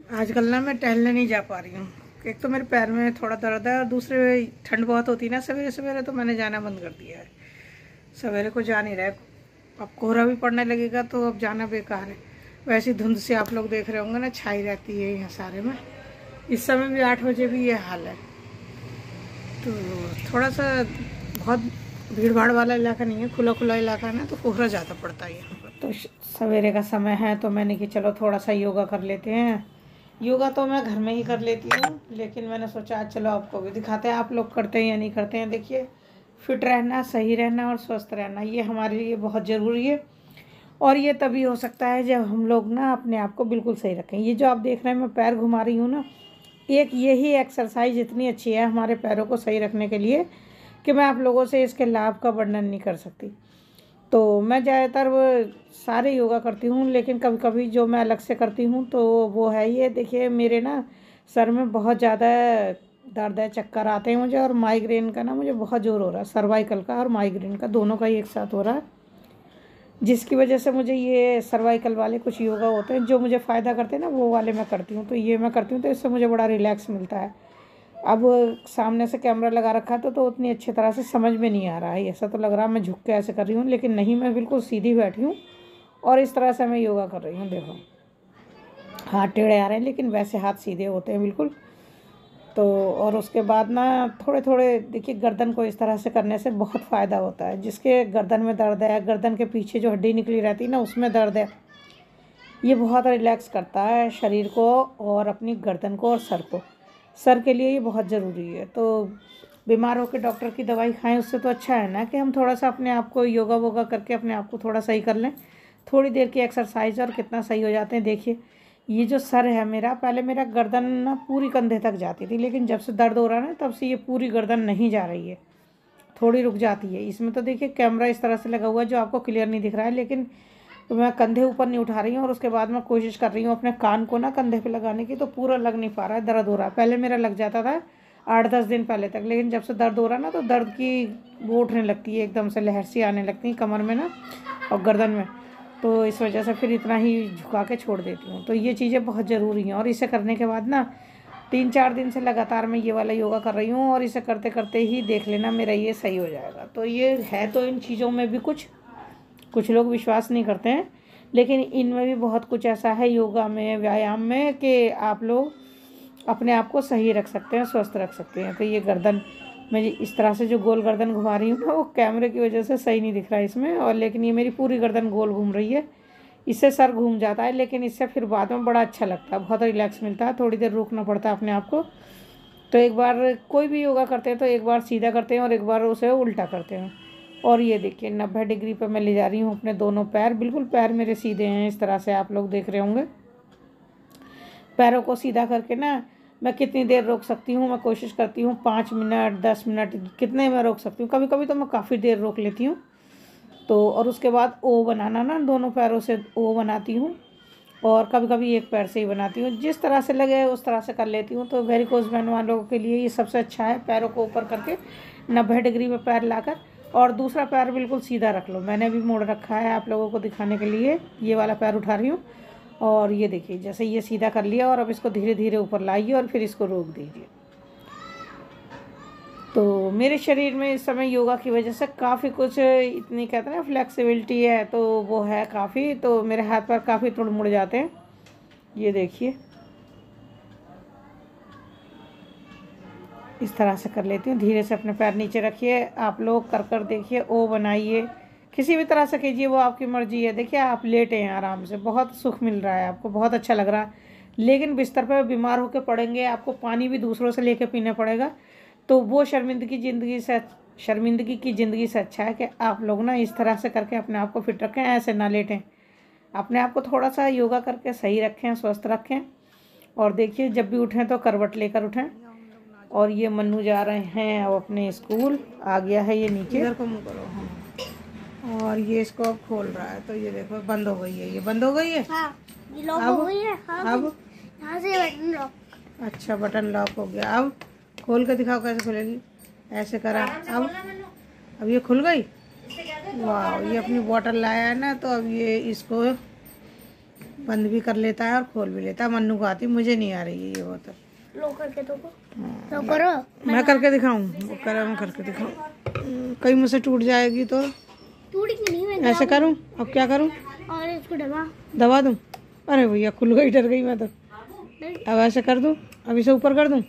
आजकल ना मैं टहलने नहीं जा पा रही हूँ। एक तो मेरे पैर में थोड़ा दर्द है और दूसरे ठंड बहुत होती है ना सवेरे सवेरे, तो मैंने जाना बंद कर दिया है। सवेरे को जा नहीं रहा है। अब कोहरा भी पड़ने लगेगा तो अब जाना बेकार है। वैसी धुंध से आप लोग देख रहे होंगे ना, छाई रहती है यहाँ सारे में। इस समय भी 8 बजे भी ये हाल है। तो थोड़ा सा बहुत भीड़ भाड़ वाला इलाका नहीं है, खुला खुला इलाका है ना, तो कोहरा ज़्यादा पड़ता है यहाँ पर। तो सवेरे का समय है तो मैंने कि चलो थोड़ा सा योगा कर लेते हैं। योगा तो मैं घर में ही कर लेती हूँ, लेकिन मैंने सोचा आज चलो आपको भी दिखाते हैं आप लोग करते हैं या नहीं करते हैं। देखिए, फिट रहना, सही रहना और स्वस्थ रहना ये हमारे लिए बहुत ज़रूरी है। और ये तभी हो सकता है जब हम लोग ना अपने आप को बिल्कुल सही रखें। ये जो आप देख रहे हैं मैं पैर घुमा रही हूँ ना, एक यही एक्सरसाइज इतनी अच्छी है हमारे पैरों को सही रखने के लिए कि मैं आप लोगों से इसके लाभ का वर्णन नहीं कर सकती। तो मैं ज़्यादातर वो सारे योगा करती हूँ, लेकिन कभी कभी जो मैं अलग से करती हूँ तो वो है ये देखिए, मेरे ना सर में बहुत ज़्यादा दर्द है, चक्कर आते हैं मुझे, और माइग्रेन का ना मुझे बहुत ज़ोर हो रहा है। सर्वाइकल का और माइग्रेन का दोनों का ही एक साथ हो रहा है, जिसकी वजह से मुझे ये सर्वाइकल वाले कुछ योगा होते हैं जो मुझे फ़ायदा करते हैं ना, वो वाले मैं करती हूँ। तो ये मैं करती हूँ तो इससे मुझे बड़ा रिलैक्स मिलता है। अब सामने से कैमरा लगा रखा है तो उतनी अच्छी तरह से समझ में नहीं आ रहा है। ऐसा तो लग रहा है मैं झुक के ऐसे कर रही हूँ, लेकिन नहीं, मैं बिल्कुल सीधी बैठी हूँ और इस तरह से मैं योगा कर रही हूँ। देखो, हाथ टेढ़े आ रहे हैं लेकिन वैसे हाथ सीधे होते हैं बिल्कुल। तो और उसके बाद ना थोड़े थोड़े देखिए, गर्दन को इस तरह से करने से बहुत फ़ायदा होता है। जिसके गर्दन में दर्द है, गर्दन के पीछे जो हड्डी निकली रहती है ना उसमें दर्द है, ये बहुत रिलैक्स करता है शरीर को और अपनी गर्दन को और सर को। सर के लिए ये बहुत ज़रूरी है। तो बीमार होकर डॉक्टर की दवाई खाएं, उससे तो अच्छा है ना कि हम थोड़ा सा अपने आप को योगा वोगा करके अपने आप को थोड़ा सही कर लें। थोड़ी देर की एक्सरसाइज और कितना सही हो जाते हैं। देखिए, ये जो सर है मेरा, पहले मेरा गर्दन ना पूरी कंधे तक जाती थी, लेकिन जब से दर्द हो रहा है ना तब से ये पूरी गर्दन नहीं जा रही है, थोड़ी रुक जाती है। इसमें तो देखिए कैमरा इस तरह से लगा हुआ है जो आपको क्लियर नहीं दिख रहा है, लेकिन तो मैं कंधे ऊपर नहीं उठा रही हूँ और उसके बाद मैं कोशिश कर रही हूँ अपने कान को ना कंधे पे लगाने की, तो पूरा लग नहीं पा रहा है, दर्द हो रहा है। पहले मेरा लग जाता था 8-10 दिन पहले तक, लेकिन जब से दर्द हो रहा है ना तो दर्द की वो उठने लगती है, एकदम से लहर सी आने लगती है कमर में ना और गर्दन में। तो इस वजह से फिर इतना ही झुका के छोड़ देती हूँ। तो ये चीज़ें बहुत ज़रूरी हैं और इसे करने के बाद ना 3-4 दिन से लगातार मैं ये वाला योगा कर रही हूँ और इसे करते करते ही देख लेना मेरा ये सही हो जाएगा। तो ये है, तो इन चीज़ों में भी कुछ लोग विश्वास नहीं करते हैं, लेकिन इनमें भी बहुत कुछ ऐसा है योगा में, व्यायाम में, कि आप लोग अपने आप को सही रख सकते हैं, स्वस्थ रख सकते हैं। तो ये गर्दन मैं इस तरह से जो गोल गर्दन घुमा रही हूँ ना, वो कैमरे की वजह से सही नहीं दिख रहा है इसमें, और लेकिन ये मेरी पूरी गर्दन गोल घूम रही है। इससे सर घूम जाता है, लेकिन इससे फिर बाद में बड़ा अच्छा लगता है, बहुत रिलैक्स मिलता है। थोड़ी देर रुकना पड़ता है अपने आप को। तो एक बार कोई भी योगा करते हैं तो एक बार सीधा करते हैं और एक बार उसे उल्टा करते हैं। और ये देखिए 90 डिग्री पर मैं ले जा रही हूँ अपने दोनों पैर, बिल्कुल पैर मेरे सीधे हैं, इस तरह से आप लोग देख रहे होंगे। पैरों को सीधा करके ना मैं कितनी देर रोक सकती हूँ, मैं कोशिश करती हूँ 5 मिनट 10 मिनट कितने मैं रोक सकती हूँ। कभी कभी तो मैं काफ़ी देर रोक लेती हूँ। तो और उसके बाद ओ बनाना ना, दोनों पैरों से ओ बनाती हूँ और कभी कभी एक पैर से ही बनाती हूँ, जिस तरह से लगे उस तरह से कर लेती हूँ। तो वेरिकोज वेन वालों के लिए ये सबसे अच्छा है। पैरों को ऊपर करके 90 डिग्री में पैर लाकर और दूसरा पैर बिल्कुल सीधा रख लो। मैंने भी मोड़ रखा है आप लोगों को दिखाने के लिए, ये वाला पैर उठा रही हूँ और ये देखिए जैसे ये सीधा कर लिया और अब इसको धीरे धीरे ऊपर लाइए और फिर इसको रोक दीजिए। तो मेरे शरीर में इस समय योगा की वजह से काफ़ी कुछ, इतनी कहते हैं ना फ्लेक्सिबिलिटी है, तो वो है काफ़ी। तो मेरे हाथ पैर काफ़ी तुड़ मुड़ जाते हैं। ये देखिए इस तरह से कर लेती हूँ। धीरे से अपने पैर नीचे रखिए, आप लोग कर देखिए, ओ बनाइए, किसी भी तरह से कीजिए, वो आपकी मर्जी है। देखिए आप लेटे हैं आराम से, बहुत सुख मिल रहा है आपको, बहुत अच्छा लग रहा है। लेकिन बिस्तर पर बीमार होकर पड़ेंगे, आपको पानी भी दूसरों से लेके पीना पड़ेगा। तो वो शर्मिंदगी की ज़िंदगी से अच्छा है कि आप लोग ना इस तरह से करके अपने आप को फिट रखें, ऐसे ना लेटें। अपने आप को थोड़ा सा योगा करके सही रखें, स्वस्थ रखें। और देखिए जब भी उठें तो करवट लेकर उठें। और ये मन्नू जा रहे हैं अब अपने स्कूल, आ गया है ये नीचे, इधर को मुँह करो। हाँ, और ये इसको अब खोल रहा है। तो ये देखो बंद हो गई है, ये बंद हो गई है। हाँ, ये लॉक हो गई है। हाँ, अब यहाँ से बटन लॉक। अच्छा, बटन लॉक हो गया। अब खोल के दिखाओ कैसे खुलेगी। ऐसे करा, अब ये खुल गई। वाह, ये अपनी बॉटल लाया है ना, तो अब ये इसको बंद भी कर लेता है और खोल भी लेता है। मन्नू को आती, मुझे नहीं आ रही है ये बोतल। लो करके तो करो। मैं करके दिखाऊं? वो कह रहा मैं करके दिखाऊं। कहीं मुझसे टूट जाएगी तो टूट नहीं, मैं ऐसे करूं? अब क्या करूं? और इसको दबा दूं? अरे भैया खुल गई, डर गई मैं तो। अब ऐसे कर दूं? अभी से ऊपर कर दूं?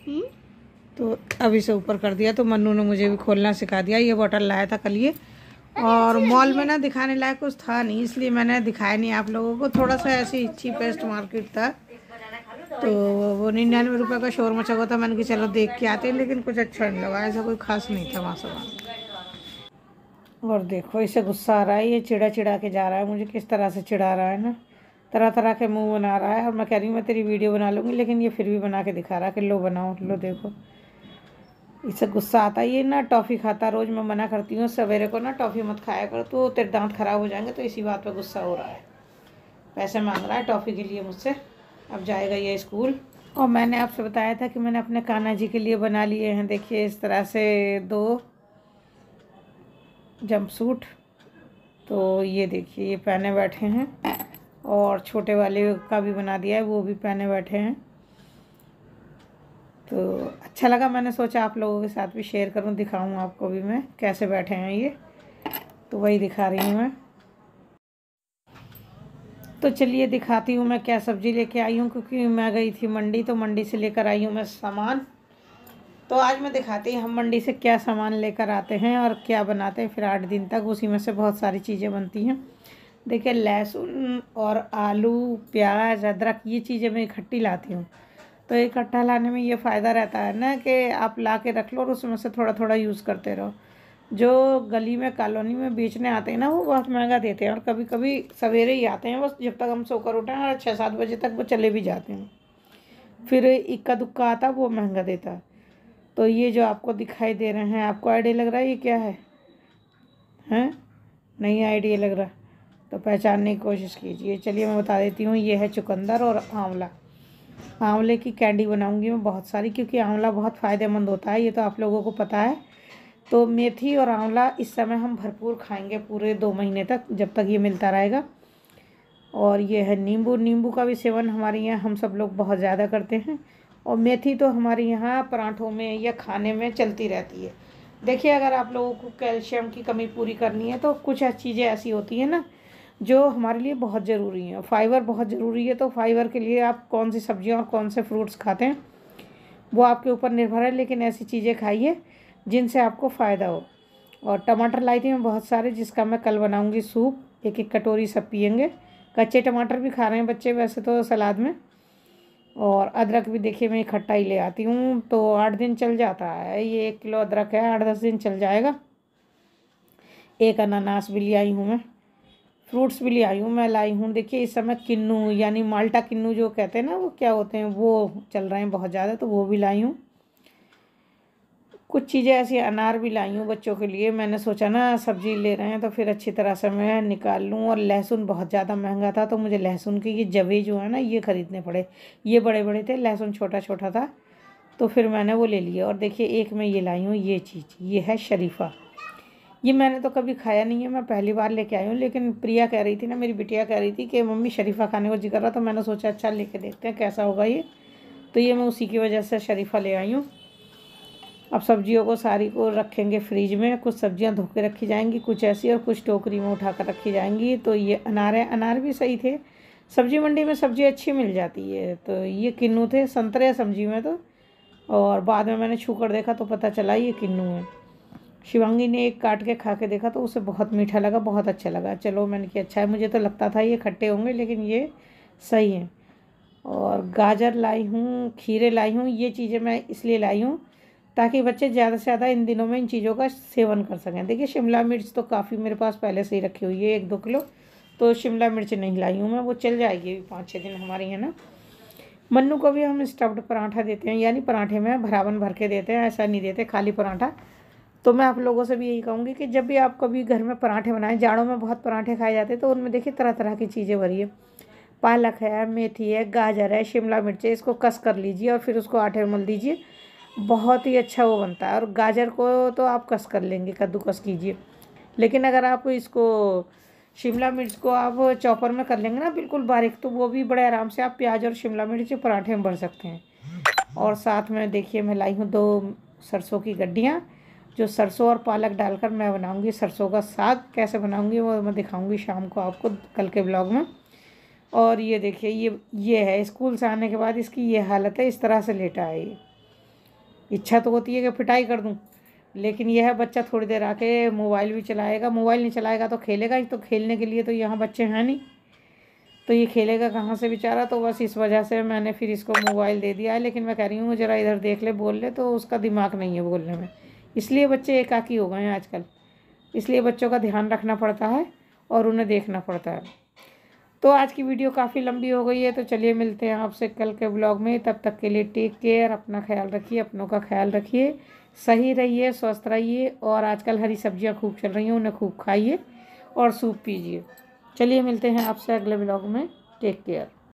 तो अभी से ऊपर कर दिया। तो मन्नू ने मुझे भी खोलना सिखा दिया। ये बोतल लाया था कल ये, और मॉल में ना दिखाने लायक कुछ था नहीं, इसलिए मैंने दिखाया नहीं आप लोगों को। थोड़ा सा ऐसी चीपेस्ट मार्केट था, तो वो 99 रुपये का शोर मचा हुआ था। मैंने कहा चलो देख के आते हैं, लेकिन कुछ अच्छा नहीं लगा, ऐसा कोई खास नहीं था वहाँ सामान। और देखो इसे गुस्सा आ रहा है, ये चिड़ा चिड़ा के जा रहा है मुझे, किस तरह से चिढ़ा रहा है ना, तरह तरह के मुंह बना रहा है। और मैं कह रही हूँ मैं तेरी वीडियो बना लूँगी, लेकिन ये फिर भी बना के दिखा रहा है कि लो बनाओ, लो देखो। इससे गुस्सा आता है। ये ना टॉफ़ी खाता रोज़, मैं मना करती हूँ सवेरे को ना टॉफ़ी मत खाया कर, तो तेरे दांत खराब हो जाएंगे, तो इसी बात पे गुस्सा हो रहा है। पैसे मांग रहा है टॉफ़ी के लिए मुझसे। अब जाएगा ये स्कूल। और मैंने आपसे बताया था कि मैंने अपने कान्हा जी के लिए बना लिए हैं, देखिए इस तरह से 2 जंपसूट। तो ये देखिए ये पहने बैठे हैं, और छोटे वाले का भी बना दिया है, वो भी पहने बैठे हैं। तो अच्छा लगा, मैंने सोचा आप लोगों के साथ भी शेयर करूं, दिखाऊं आपको भी मैं कैसे बैठे हैं ये, तो वही दिखा रही हूँ मैं। तो चलिए दिखाती हूँ मैं क्या सब्ज़ी लेके आई हूँ, क्योंकि मैं गई थी मंडी, तो मंडी से लेकर आई हूँ मैं सामान। तो आज मैं दिखाती हूँ हम मंडी से क्या सामान लेकर आते हैं और क्या बनाते हैं, फिर 8 दिन तक उसी में से बहुत सारी चीज़ें बनती हैं। देखिए लहसुन और आलू, प्याज, अदरक, ये चीज़ें मैं इकट्ठी लाती हूँ। तो इकट्ठा लाने में ये फ़ायदा रहता है ना कि आप ला के रख लो और उसमें से थोड़ा थोड़ा यूज़ करते रहो। जो गली में कॉलोनी में बेचने आते हैं ना, वो बहुत महंगा देते हैं, और कभी कभी सवेरे ही आते हैं, बस जब तक हम सोकर उठे हैं, और 6-7 बजे तक वो चले भी जाते हैं। फिर इक्का दुक्का आता वो महंगा देता है। तो ये जो आपको दिखाई दे रहे हैं, आपको आइडिया लग रहा है ये क्या है? हैं? नहीं आइडिया लग रहा तो पहचानने की कोशिश कीजिए। चलिए मैं बता देती हूँ, ये है चुकंदर और आंवला। आंवले की कैंडी बनाऊंगी मैं बहुत सारी, क्योंकि आंवला बहुत फ़ायदेमंद होता है, ये तो आप लोगों को पता है। तो मेथी और आंवला इस समय हम भरपूर खाएंगे पूरे 2 महीने तक, जब तक ये मिलता रहेगा। और ये है नींबू। नींबू का भी सेवन हमारे यहाँ हम सब लोग बहुत ज़्यादा करते हैं। और मेथी तो हमारे यहाँ पराठों में या खाने में चलती रहती है। देखिए अगर आप लोगों को कैल्शियम की कमी पूरी करनी है, तो कुछ चीज़ें ऐसी होती हैं ना जो हमारे लिए बहुत ज़रूरी हैं। फाइबर बहुत ज़रूरी है, तो फाइबर के लिए आप कौन सी सब्जियां और कौन से फ्रूट्स खाते हैं वो आपके ऊपर निर्भर है, लेकिन ऐसी चीज़ें खाइए जिनसे आपको फ़ायदा हो। और टमाटर लाई थी मैं बहुत सारे, जिसका मैं कल बनाऊंगी सूप, 1-1 कटोरी सब पियेंगे। कच्चे टमाटर भी खा रहे हैं बच्चे वैसे तो सलाद में। और अदरक भी देखिए मैं इकट्ठा ही ले आती हूँ, तो 8 दिन चल जाता है। ये 1 किलो अदरक है, 8-10 दिन चल जाएगा। एक अनानास भी ले आई हूँ मैं, फ्रूट्स भी ले आई हूँ मैं, लाई हूँ। देखिए इस समय किन्नू यानी माल्टा किन्नू जो कहते हैं ना, वो क्या होते हैं, वो चल रहे हैं बहुत ज़्यादा, तो वो भी लाई हूँ। कुछ चीज़ें ऐसी अनार भी लाई हूँ बच्चों के लिए। मैंने सोचा ना सब्जी ले रहे हैं तो फिर अच्छी तरह से मैं निकाल लूँ। और लहसुन बहुत ज़्यादा महंगा था, तो मुझे लहसुन के ये जवे जो है ना ये ख़रीदने पड़े। ये बड़े बड़े थे, लहसुन छोटा छोटा था, तो फिर मैंने वो ले लिया। और देखिए एक मैं ये लाई हूँ, ये चीज़, ये है शरीफ़ा। ये मैंने तो कभी खाया नहीं है, मैं पहली बार लेके आई हूँ। लेकिन प्रिया कह रही थी ना, मेरी बिटिया कह रही थी कि मम्मी शरीफ़ा खाने को जी कर रहा, तो मैंने सोचा अच्छा लेके देखते हैं कैसा होगा ये। तो ये मैं उसी की वजह से शरीफ़ा ले आई हूँ। अब सब्जियों को सारी को रखेंगे फ्रिज में। कुछ सब्जियां धो के रखी जाएंगी, कुछ ऐसी, और कुछ टोकरी में उठा कर रखी जाएंगी। तो ये अनार है, अनार भी सही थे। सब्जी मंडी में सब्जी अच्छी मिल जाती है। तो ये किन्नू थे, संतरे सब्जी में तो। और बाद में मैंने छू कर देखा तो पता चला ये किन्नू है। शिवांगी ने एक काट के खा के देखा तो उसे बहुत मीठा लगा, बहुत अच्छा लगा। चलो मैंने किया अच्छा है, मुझे तो लगता था ये खट्टे होंगे, लेकिन ये सही हैं। और गाजर लाई हूँ, खीरे लाई हूँ। ये चीज़ें मैं इसलिए लाई हूँ ताकि बच्चे ज़्यादा से ज़्यादा इन दिनों में इन चीज़ों का सेवन कर सकें। देखिए शिमला मिर्च तो काफ़ी मेरे पास पहले से ही रखी हुई है, 1-2 किलो। तो शिमला मिर्च नहीं लाई हूँ मैं, वो चल जाएगी अभी 5-6 दिन हमारे यहाँ ना। मन्नू को भी हम स्टफ्ड पराठा देते हैं, यानी पराठे में भरावन भर के देते हैं, ऐसा नहीं देते खाली पराठा। तो मैं आप लोगों से भी यही कहूँगी कि जब भी आप कभी घर में पराठे बनाएं, जाड़ों में बहुत पराठे खाए जाते हैं, तो उनमें देखिए तरह तरह की चीज़ें भरी है। पालक है, मेथी है, गाजर है, शिमला मिर्च है। इसको कस कर लीजिए और फिर उसको आटे में मल दीजिए, बहुत ही अच्छा वो बनता है। और गाजर को तो आप कस कर लेंगे, कद्दूकस कीजिए। लेकिन अगर आप इसको शिमला मिर्च को आप चॉपर में कर लेंगे ना बिल्कुल बारीक, तो वो भी बड़े आराम से आप प्याज और शिमला मिर्च पराठे में भर सकते हैं। और साथ में देखिए मैं लाई हूँ 2 सरसों की गड्डियाँ, जो सरसों और पालक डालकर मैं बनाऊँगी सरसों का साग। कैसे बनाऊँगी वो मैं दिखाऊँगी शाम को आपको कल के ब्लॉग में। और ये देखिए ये है, स्कूल से आने के बाद इसकी ये हालत है, इस तरह से लेटा है ये। इच्छा तो होती है कि पिटाई कर दूं, लेकिन यह है बच्चा थोड़ी देर आके मोबाइल भी चलाएगा, मोबाइल नहीं चलाएगा तो खेलेगा ही, तो खेलने के लिए तो यहाँ बच्चे हैं नहीं, तो ये खेलेगा कहाँ से बेचारा। तो बस इस वजह से मैंने फिर इसको मोबाइल दे दिया है। लेकिन मैं कह रही हूँ ज़रा इधर देख ले, बोल ले, तो उसका दिमाग नहीं है बोलने में, इसलिए बच्चे एकाकी हो गए हैं आजकल। इसलिए बच्चों का ध्यान रखना पड़ता है और उन्हें देखना पड़ता है। तो आज की वीडियो काफ़ी लंबी हो गई है, तो चलिए मिलते हैं आपसे कल के ब्लॉग में। तब तक के लिए टेक केयर, अपना ख्याल रखिए, अपनों का ख्याल रखिए, सही रहिए, स्वस्थ रहिए। और आजकल हरी सब्जियां खूब चल रही हैं, उन्हें खूब खाइए और सूप पीजिए। चलिए मिलते हैं आपसे अगले ब्लॉग में। Take care.